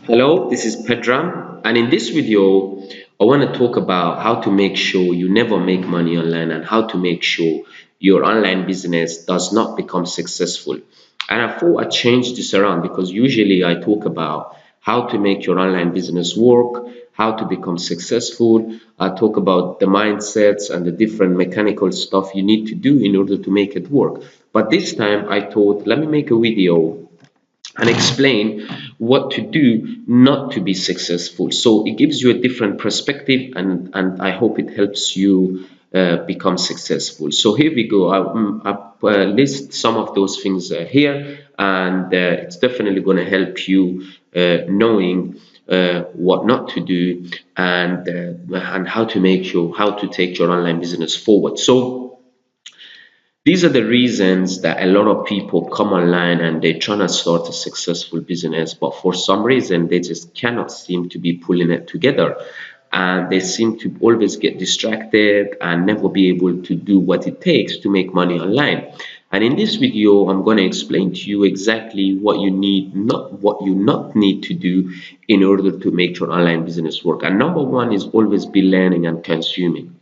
Hello, this is Pedram, and in this video, I want to talk about how to make sure you never make money online and how to make sure your online business does not become successful. And I thought I'd change this around because usually I talk about how to make your online business work, how to become successful. I talk about the mindsets and the different mechanical stuff you need to do in order to make it work. But this time I thought, let me make a video and explain what to do not to be successful. So it gives you a different perspective, and I hope it helps you become successful. So here we go. I list some of those things here, and it's definitely going to help you knowing what not to do and how to take your online business forward. So these are the reasons that a lot of people come online and they're trying to start a successful business, but for some reason they just cannot seem to be pulling it together. And they seem to always get distracted and never be able to do what it takes to make money online. And in this video, I'm going to explain to you exactly what you need, not what you not need to do in order to make your online business work. And number one is always be learning and consuming.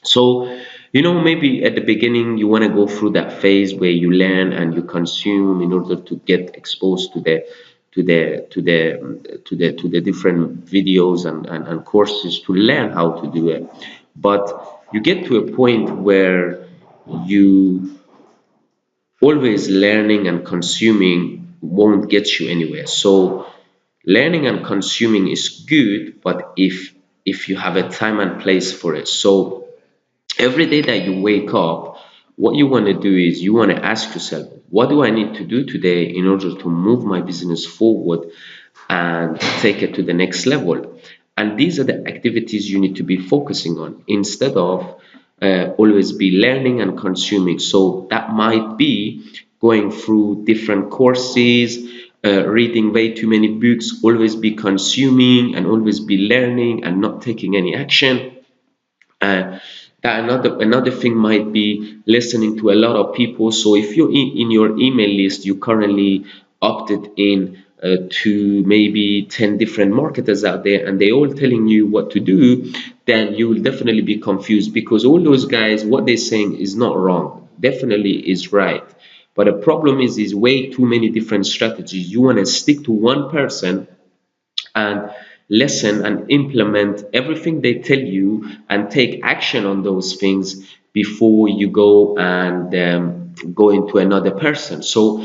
So, maybe at the beginning you want to go through that phase where you learn and you consume in order to get exposed to the different videos and courses to learn how to do it. But you get to a point where you always learning and consuming won't get you anywhere. So learning and consuming is good, but if you have a time and place for it. So every day that you wake up, what you want to do is you want to ask yourself, what do I need to do today in order to move my business forward and take it to the next level? And these are the activities you need to be focusing on instead of always be learning and consuming. So that might be going through different courses, reading way too many books, always be consuming and always be learning and not taking any action. uh, that another thing might be listening to a lot of people. So if you're in your email list, you currently opted in to maybe 10 different marketers out there and they all telling you what to do, then you will definitely be confused because all those guys, what they're saying is not wrong, definitely is right. But the problem is way too many different strategies. You want to stick to one person and listen and implement everything they tell you and take action on those things before you go and go into another person. So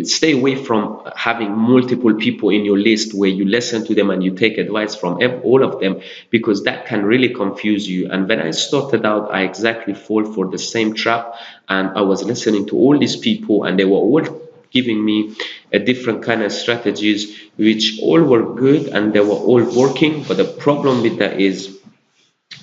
stay away from having multiple people in your list where you listen to them and you take advice from all of them, because that can really confuse you. And when I started out, I exactly fall for the same trap, and I was listening to all these people and they were all giving me a different kind of strategies which all were good and they were all working. But the problem with that is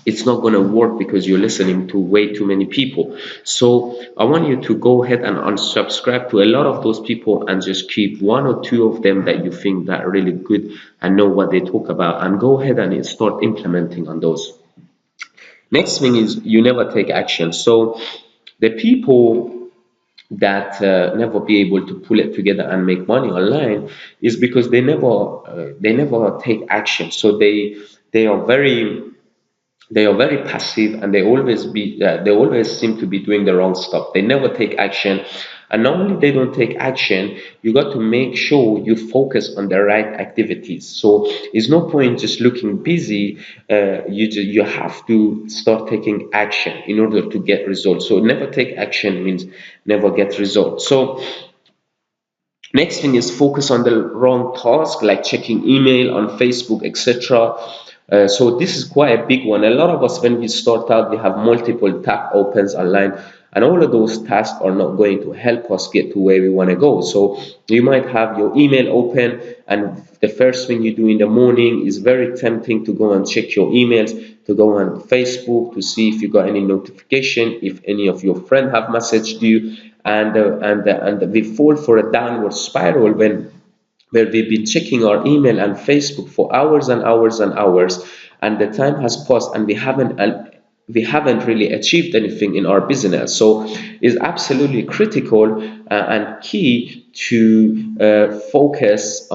it's not going to work because you're listening to way too many people. So I want you to go ahead and unsubscribe to a lot of those people and just keep one or two of them that you think that are really good and know what they talk about, and go ahead and start implementing on those. Next thing is you never take action. So the people that never be able to pull it together and make money online is because they never take action. So they are very passive, and they always seem to be doing the wrong stuff. They never take action. And not only they don't take action, you got to make sure you focus on the right activities. So it's no point just looking busy. You have to start taking action in order to get results. So never take action means never get results. So next thing is focus on the wrong task, like checking email on Facebook, etc. So this is quite a big one. A lot of us, when we start out, we have multiple tab opens online, and all of those tasks are not going to help us get to where we want to go. So you might have your email open, and the first thing you do in the morning is very tempting to go and check your emails, to go on Facebook to see if you got any notification, if any of your friends have messaged you, and we fall for a downward spiral where we've been checking our email and Facebook for hours and hours and hours, and the time has passed and we haven't really achieved anything in our business. So it's absolutely critical and key to focus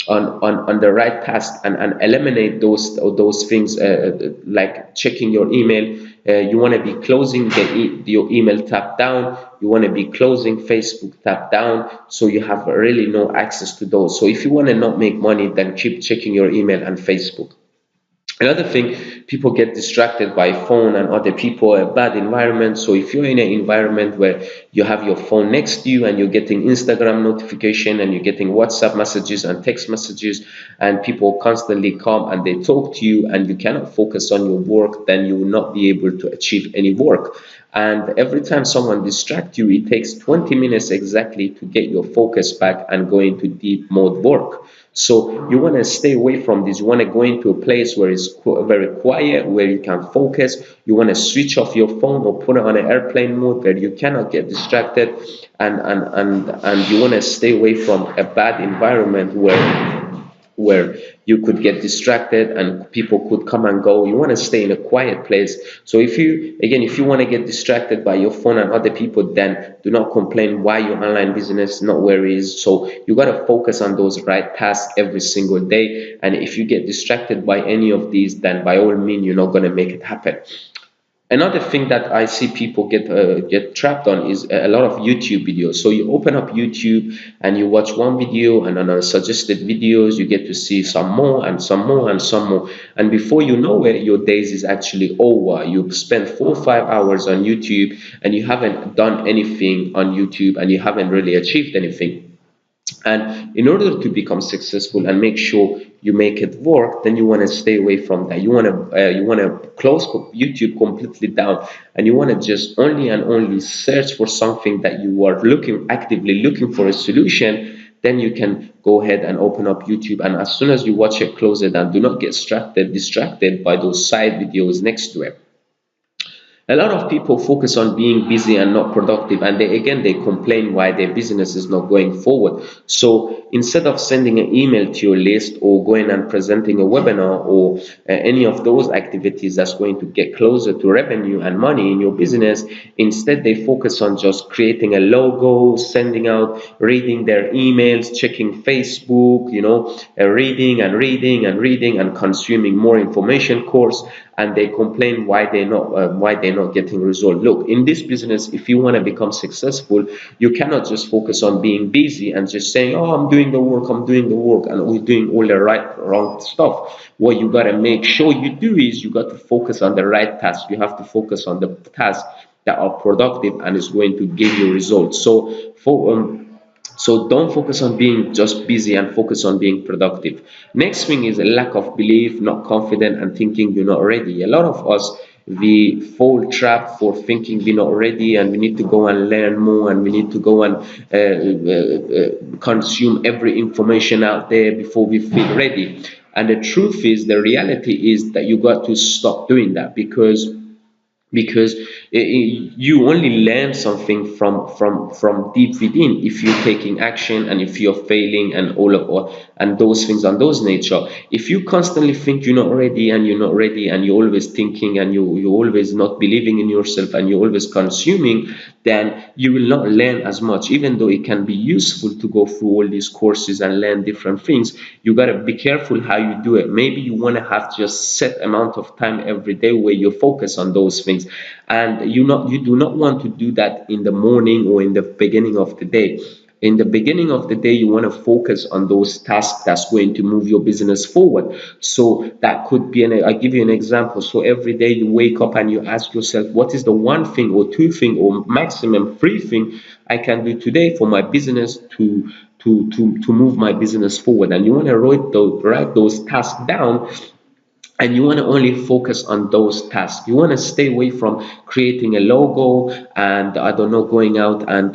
on the right task, and eliminate those things, like checking your email. You want to be closing your email tab down. You want to be closing Facebook tab down, so you have really no access to those. So if you want to not make money, then keep checking your email and Facebook. Another thing, people get distracted by phone and other people, a bad environment. So if you're in an environment where you have your phone next to you and you're getting Instagram notification and you're getting WhatsApp messages and text messages, and people constantly come and they talk to you and you cannot focus on your work, then you will not be able to achieve any work. And every time someone distracts you, it takes 20 minutes exactly to get your focus back and go into deep mode work. So you want to stay away from this. You want to go into a place where it's very quiet, where you can focus. You want to switch off your phone or put it on an airplane mode where you cannot get distracted, and you want to stay away from a bad environment where you could get distracted and people could come and go. You want to stay in a quiet place. So if you want to get distracted by your phone and other people, then do not complain why your online business not where it is. So you got to focus on those right tasks every single day. And if you get distracted by any of these, then by all means, you're not going to make it happen. Another thing that I see people get trapped on is a lot of YouTube videos. So you open up YouTube and you watch one video, and on the suggested videos you get to see some more and some more and some more. And before you know it, your days is actually over. You've spent 4 or 5 hours on YouTube and you haven't done anything on YouTube and you haven't really achieved anything. And in order to become successful and make sure you make it work, then you want to stay away from that. You want to close YouTube completely down, and you want to just only and only search for something that you are actively looking for a solution. Then you can go ahead and open up YouTube, and as soon as you watch it, close it, and do not get distracted by those side videos next to it. A lot of people focus on being busy and not productive, and they complain why their business is not going forward. So instead of sending an email to your list or going and presenting a webinar or any of those activities that's going to get closer to revenue and money in your business, instead they focus on just creating a logo, sending out, reading their emails, checking Facebook, reading and consuming more information course, and they complain why they're not getting result. Look, in this business, if you want to become successful, you cannot just focus on being busy and just saying, oh, I'm doing the work, and we're doing all the wrong stuff. What you got to make sure you do is you got to focus on the right task. You have to focus on the tasks that are productive and is going to give you results. So don't focus on being just busy and focus on being productive. Next thing is a lack of belief, not confident, and thinking you're not ready. A lot of us, we fall trap for thinking we're not ready and we need to go and learn more and we need to go and consume every information out there before we feel ready. And the truth is, the reality is that you got to stop doing that, because you only learn something from deep within if you're taking action and if you're failing and all and those things and those nature. If you constantly think you're not ready and you're not ready and you're always thinking and you're always not believing in yourself and you're always consuming, then you will not learn as much. Even though it can be useful to go through all these courses and learn different things, you got to be careful how you do it. Maybe you want to have just set amount of time every day where you focus on those things, and you do not want to do that in the morning or in the beginning of the day. In the beginning of the day, you want to focus on those tasks that's going to move your business forward. So that could be, I'll give you an example. So every day you wake up and you ask yourself, what is the one thing or two thing or maximum three thing I can do today for my business to move my business forward? And you want to write those tasks down, and you want to only focus on those tasks. You want to stay away from creating a logo and, I don't know, going out and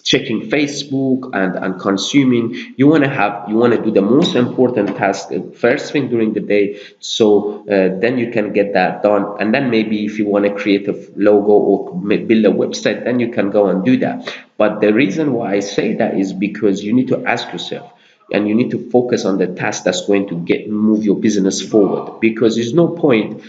checking Facebook and consuming. You want to do the most important task first thing during the day, so then you can get that done. And then maybe if you want to create a logo or build a website, then you can go and do that. But the reason why I say that is because you need to ask yourself, and you need to focus on the task that's going to move your business forward, because there's no point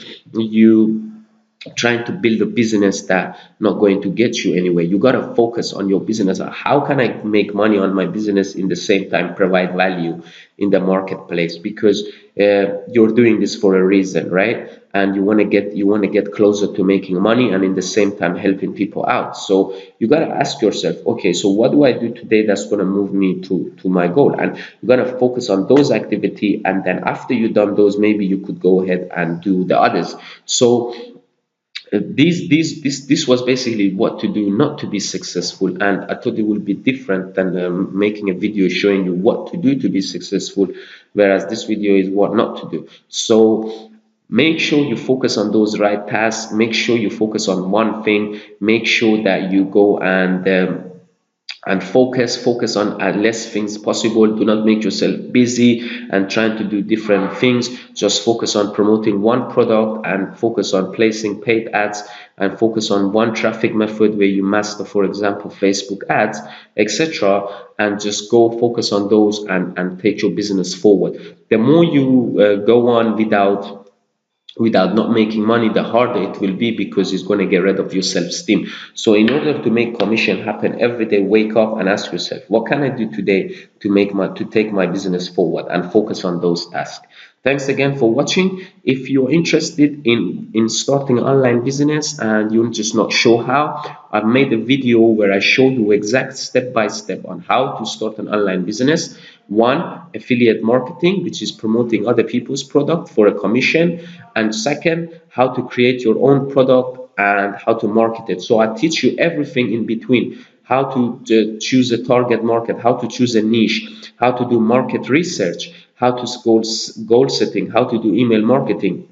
trying to build a business that not going to get you anywhere. You got to focus on your business. How can I make money on my business in the same time provide value in the marketplace? Because you're doing this for a reason, right? And you want to get closer to making money and in the same time helping people out. So you got to ask yourself, okay, so what do I do today that's going to move me to my goal? And you got to focus on those activity, and then after you've done those, maybe you could go ahead and do the others. So this was basically what to do not to be successful, and I thought it would be different than making a video showing you what to do to be successful, whereas this video is what not to do. So make sure you focus on those right tasks, make sure you focus on one thing, make sure that you go and focus on as less things possible. Do not make yourself busy and trying to do different things. Just focus on promoting one product and focus on placing paid ads and focus on one traffic method where you master, for example, Facebook ads, etc. And just go focus on those and take your business forward. The more you go on without not making money, the harder it will be, because it's going to get rid of your self-esteem. So in order to make commission happen every day, wake up and ask yourself, what can I do today to take my business forward, and focus on those tasks. Thanks again for watching. If you're interested in starting an online business and you're just not sure how, I've made a video where I show you exact step by step on how to start an online business. One, affiliate marketing, which is promoting other people's product for a commission, and second, how to create your own product and how to market it. So I teach you everything in between: how to choose a target market, how to choose a niche, how to do market research, how to goal setting, how to do email marketing.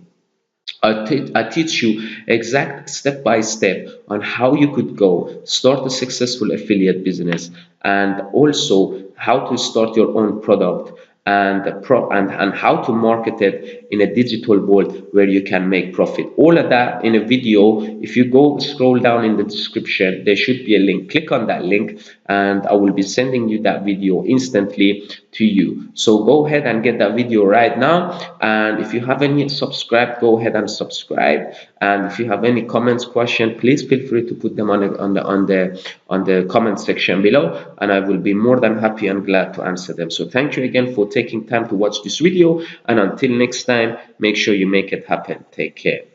I teach you exact step by step on how you could go start a successful affiliate business, and also how to start your own product, and how to market it in a digital world where you can make profit. All of that in a video. If you go scroll down in the description, there should be a link. Click on that link and I will be sending you that video instantly to you. So go ahead and get that video right now. And if you haven't yet subscribed, go ahead and subscribe. And if you have any comments, question, please feel free to put them on the comment section below, and I will be more than happy and glad to answer them. So thank you again for taking time to watch this video, and until next time, make sure you make it happen. Take care.